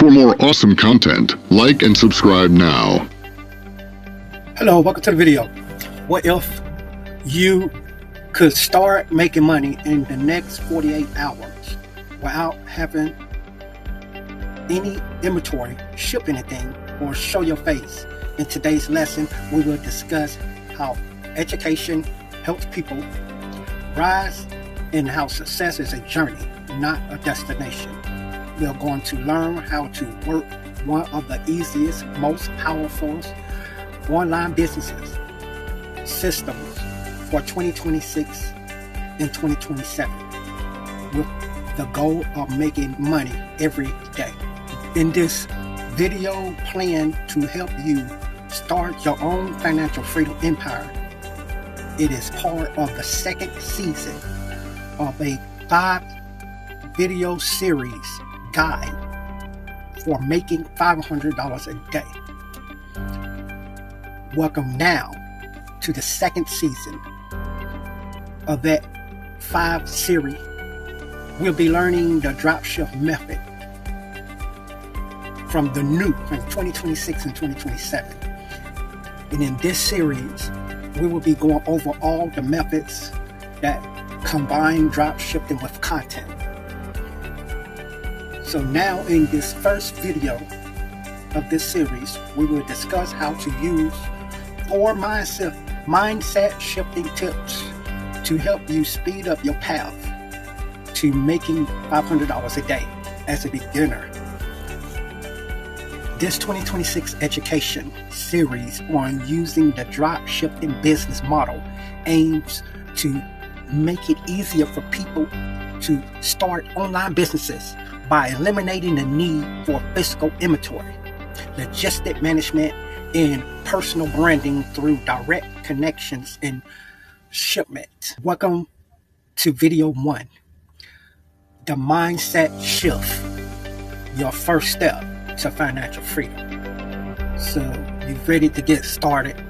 For more awesome content, like and subscribe now. Hello, welcome to the video. What if you could start making money in the next 48 hours without having any inventory, ship anything, or show your face? In today's lesson, we will discuss how education helps people rise and how success is a journey, not a destination. We are going to learn how to work one of the easiest, most powerful online businesses systems for 2026 and 2027 with the goal of making money every day. In this video plan to help you start your own financial freedom empire, it is part of the second season of a 5-video series guide for making $500 a day. Welcome now to the second season of that 5 series. We'll be learning the dropshift method from 2026 and 2027. And in this series, we will be going over all the methods that combine dropshipping with content. So now in this first video of this series, we will discuss how to use 4 mindset shifting tips to help you speed up your path to making $500 a day as a beginner. This 2026 education series on using the dropshipping business model aims to make it easier for people to start online businesses by eliminating the need for physical inventory, logistic management, and personal branding through direct connections and shipment. Welcome to video 1, the mindset shift, your first step to financial freedom. So you ready to get started?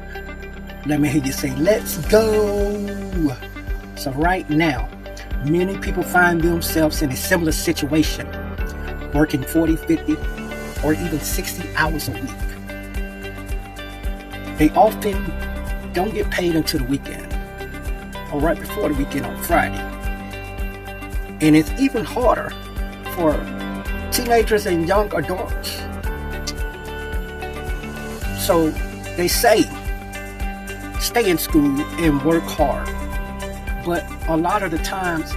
Let me hear you say, let's go. So right now, many people find themselves in a similar situation, working 40, 50, or even 60 hours a week. They often don't get paid until the weekend, or right before the weekend on Friday. And it's even harder for teenagers and young adults. So they say, stay in school and work hard. But a lot of the times,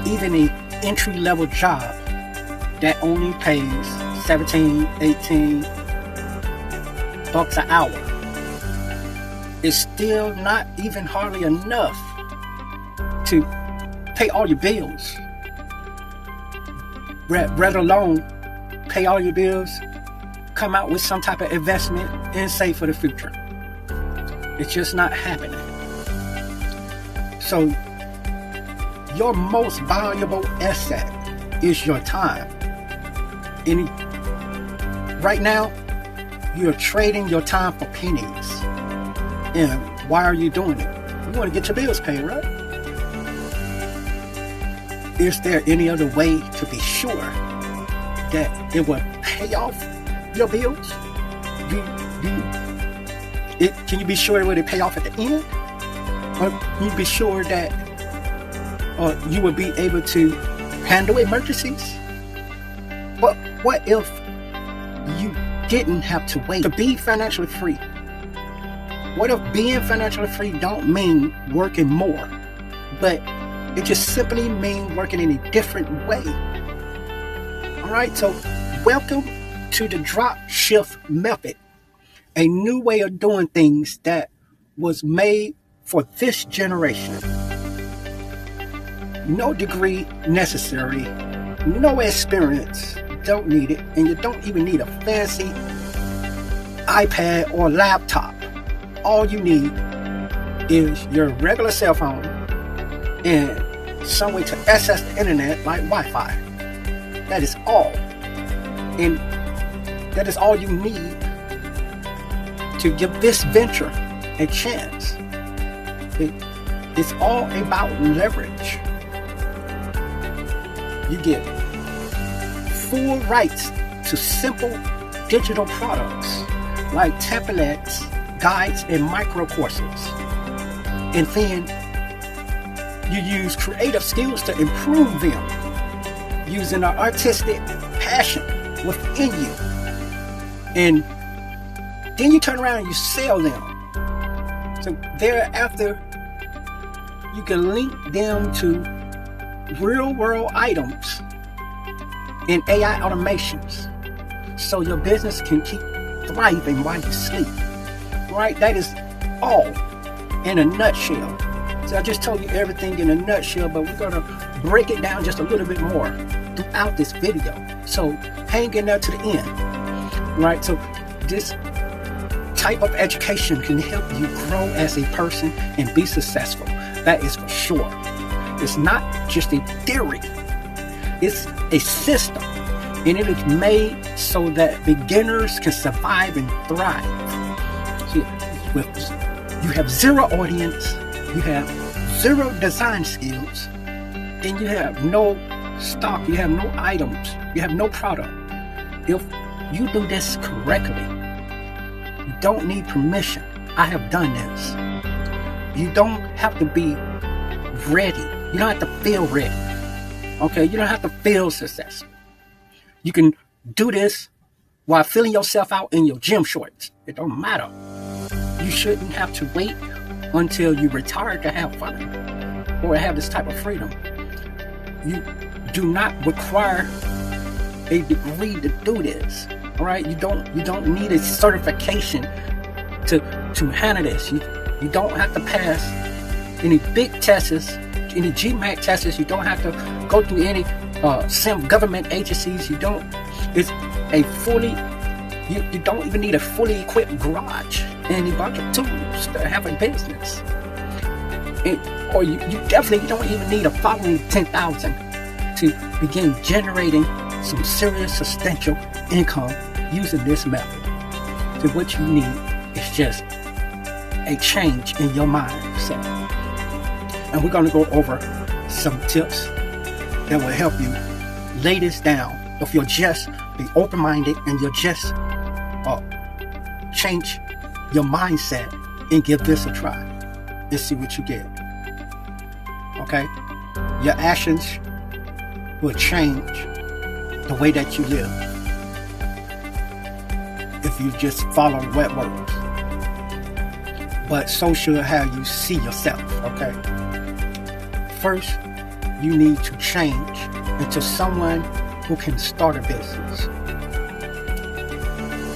even an entry-level job that only pays 17, 18 bucks an hour is still not even hardly enough to pay all your bills, let alone pay all your bills, come out with some type of investment and save for the future. It's just not happening. So your most valuable asset is your time. And right now, you're trading your time for pennies. And why are you doing it? You want to get your bills paid, right? Is there any other way to be sure that it will pay off your bills? Can you be sure it will pay off at the end? Or can you be sure that you will be able to handle emergencies? But what if you didn't have to wait to be financially free? What if being financially free don't mean working more, but it just simply means working in a different way? Alright, so welcome to the dropshift method, a new way of doing things that was made for this generation. No degree necessary, no experience, don't need it, and you don't even need a fancy iPad or laptop. All you need is your regular cell phone and some way to access the internet like Wi-Fi. That is all. And that is all you need to give this venture a chance. It's all about leverage. You get full rights to simple digital products like templates, guides, and micro courses. And then you use creative skills to improve them using an artistic passion within you. And then you turn around and you sell them. So thereafter, you can link them to real world items and AI automations so your business can keep thriving while you sleep. Right? That is all in a nutshell. So I just told you everything in a nutshell, but we're going to break it down just a little bit more throughout this video. So hang in there to the end. Right? So this type of education can help you grow as a person and be successful. That is for sure. It's not just a theory. It's a system. And it is made so that beginners can survive and thrive. See, you have zero audience, you have zero design skills, and you have no stock, you have no items, you have no product. If you do this correctly, you don't need permission. I have done this. You don't have to be ready. You don't have to feel ready. Okay, you don't have to feel successful. You can do this while filling yourself out in your gym shorts. It don't matter. You shouldn't have to wait until you retire to have fun or have this type of freedom. You do not require a degree to do this. All right, you don't need a certification to handle this. You don't have to pass any big tests, any GMAT tests. You don't have to go through any some government agencies. It's a fully, you don't even need a fully equipped garage and a bunch of tools to have a business. Or you definitely don't even need a following 10,000 to begin generating some serious substantial income using this method. So what you need is just a change in your mindset. And we're going to go over some tips that will help you lay this down. If you'll just be open-minded and you'll just change your mindset and give this a try and see what you get. Okay? Your actions will change the way that you live if you just follow what works. But so should how you see yourself. Okay? First, you need to change into someone who can start a business.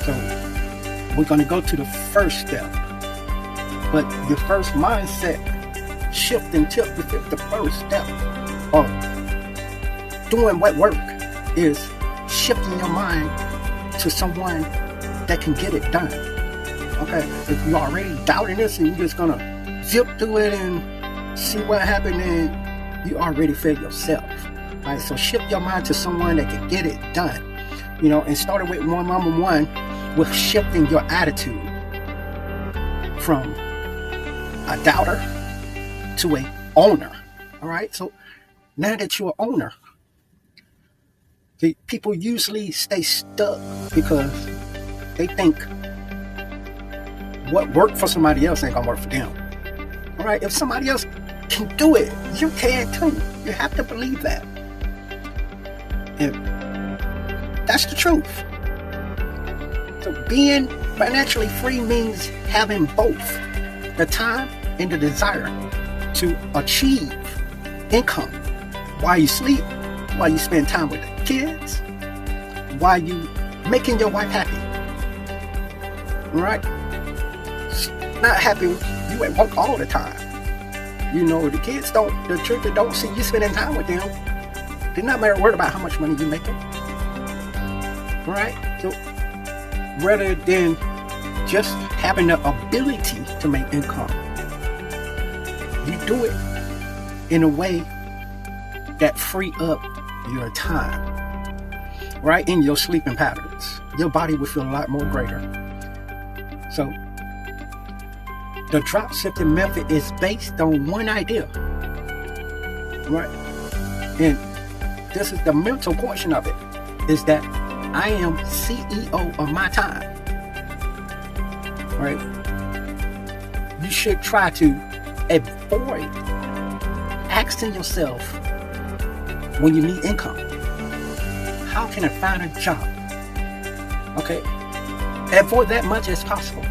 So we're going to go to the first step. But your first mindset shifting tip is the first step of doing what work is shifting your mind to someone that can get it done. Okay, if you're already doubting this and you're just going to zip through it and see what happened, then you already failed yourself. All right, so shift your mind to someone that can get it done. You know, and starting with number one with shifting your attitude from a doubter to a owner. All right, so now that you're an owner, the people usually stay stuck because they think what worked for somebody else ain't gonna work for them. All right, if somebody else can do it, you can too. You have to believe that. And that's the truth. So being financially free means having both the time and the desire to achieve income while you sleep, while you spend time with the kids, while you making your wife happy. Right? Not happy you at work all the time. You know, the children don't see you spending time with them. They're not worried about how much money you're making. Right? So rather than just having the ability to make income, you do it in a way that free up your time. Right? In your sleeping patterns. Your body will feel a lot more greater. So the dropshifting method is based on one idea. Right? And this is the mental portion of it. is that I am CEO of my time. Right? You should try to avoid asking yourself when you need income, how can I find a job? Okay, avoid that much as possible.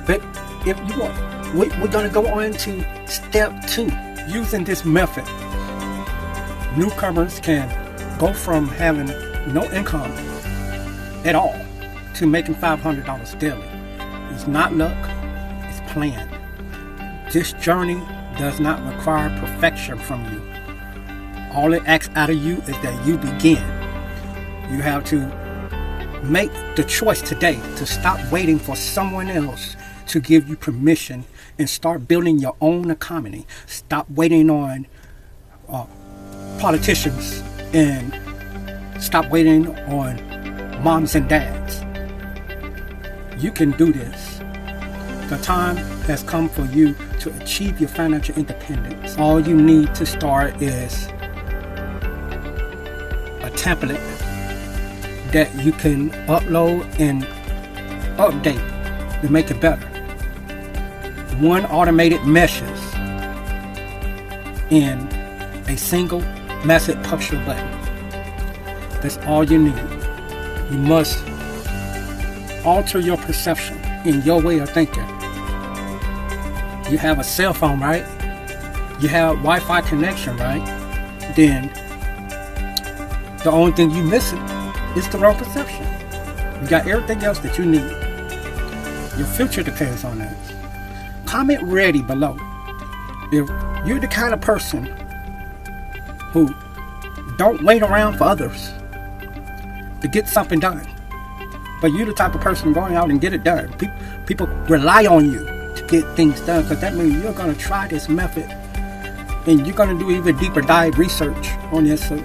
But if you want, we're going to go on to step 2. Using this method, newcomers can go from having no income at all to making $500 daily. It's not luck, it's planned. This journey does not require perfection from you. All it asks out of you is that you begin. You have to make the choice today to stop waiting for someone else to give you permission and start building your own economy. Stop waiting on politicians and stop waiting on moms and dads. You can do this. The time has come for you to achieve your financial independence. All you need to start is a template that you can upload and update to make it better. One automated message in a single message publisher button. That's all you need. You must alter your perception in your way of thinking. You have a cell phone, right? You have Wi-Fi connection, right? Then the only thing you missing is the wrong perception. You got everything else that you need. Your future depends on this. Comment ready below. If you're the kind of person who don't wait around for others to get something done, but you're the type of person going out and get it done. People rely on you to get things done, because that means you're going to try this method and you're going to do even deeper dive research on this. So,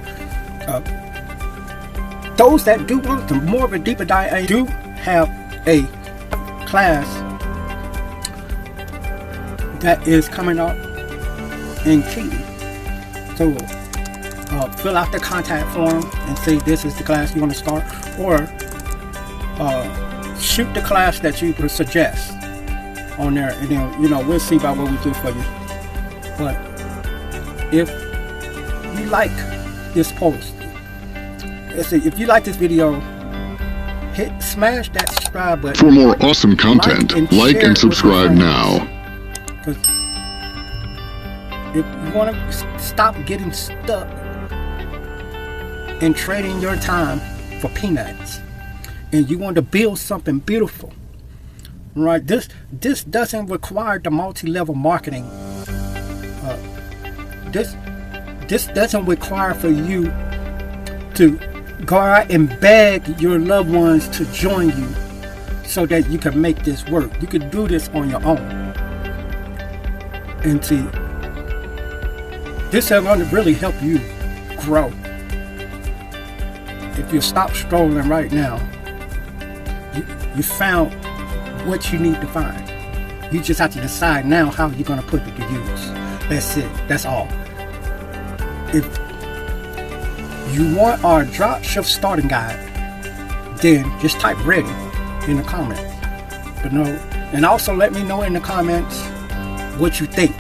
those that do want to more of a deeper dive, I do have a class that is coming up in Keye. So fill out the contact form and say this is the class you want to start, or shoot the class that you would suggest on there, and then we'll see about what we do for you. But if you like this post, if you like this video, smash that subscribe button. For more awesome content, like and subscribe now. Because if you want to stop getting stuck in trading your time for peanuts, and you want to build something beautiful, right? This doesn't require the multi-level marketing. This doesn't require for you to go out and beg your loved ones to join you so that you can make this work. You can do this on your own. And see, this is going to really help you grow. If you stop strolling right now, you found what you need to find. You just have to decide now how you're going to put it to use. That's it. That's all. If you want our DropShift Starting Guide, then just type ready in the comments. But no, and also let me know in the comments what you think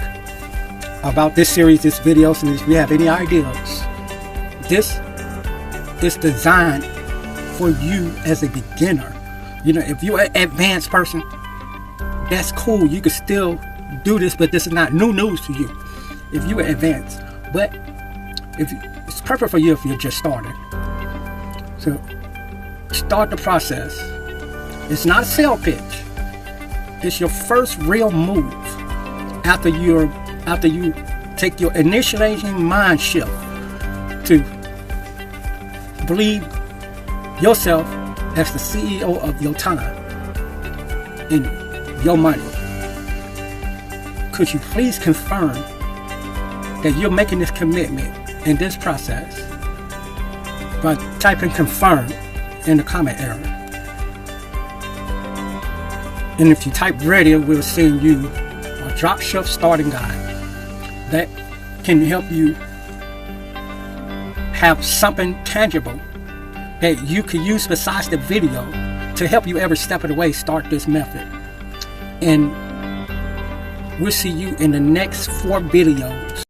about this series, this video, and if you have any ideas. This is designed for you as a beginner. If you're an advanced person, that's cool. You can still do this, but this is not new news to you if you are advanced. But it's perfect for you if you're just starting. So start the process. It's not a sales pitch. It's your first real move after you take your initiating mind shift to believe yourself as the CEO of your time and your money. Could you please confirm that you're making this commitment in this process by typing confirm in the comment area? And if you type ready, we'll send you a DropShift Starting Guide that can help you have something tangible that you can use besides the video to help you every step of the way start this method. And we'll see you in the next 4 videos.